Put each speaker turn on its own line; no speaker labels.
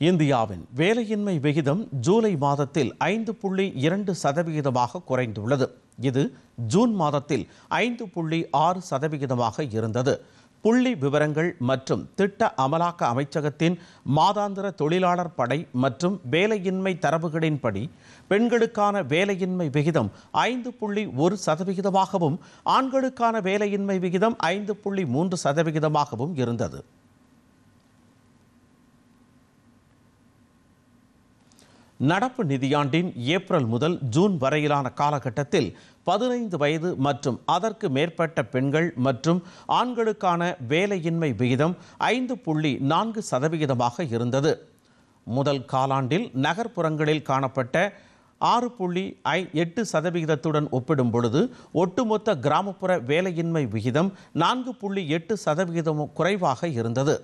இந்தியாவின் வேலையின்மை விகிதம் ஜூலை மாதத்தில் 5.2% குறைந்துள்ளது. இது ஜூன் மாதத்தில் 5.6% இருந்தது. புள்ளி விவரங்கள் மற்றும் திட்ட அமலாக்க அமைச்சகத்தின் மாதாந்திர தொழிலாளர் படை மற்றும் வேலையின்மை தரவுகளின்படி பெண்களுக்கான வேலையின்மை விகிதம் 5.1%, ஆண்களுக்கான வேலையின்மை விகிதம் 5.3% இருந்தது. நடப்பு நிதியாண்டின் ஏப்ரல் முதல் ஜூன் வரையிலான காலகட்டத்தில் 15 வயது மற்றும் அதற்கு மேற்பட்ட பெண்கள் மற்றும் ஆண்களுக்கான வேலையின்மை விகிதம் 5.4% இருந்தது. முதல் காலாண்டில் நகர்ப்புறங்களில் காணப்பட்ட 6.8% ஒப்பிடும் பொழுது ஒட்டுமொத்த கிராமப்புற வேலையின்மை விகிதம் 4.8% குறைவாக இருந்தது.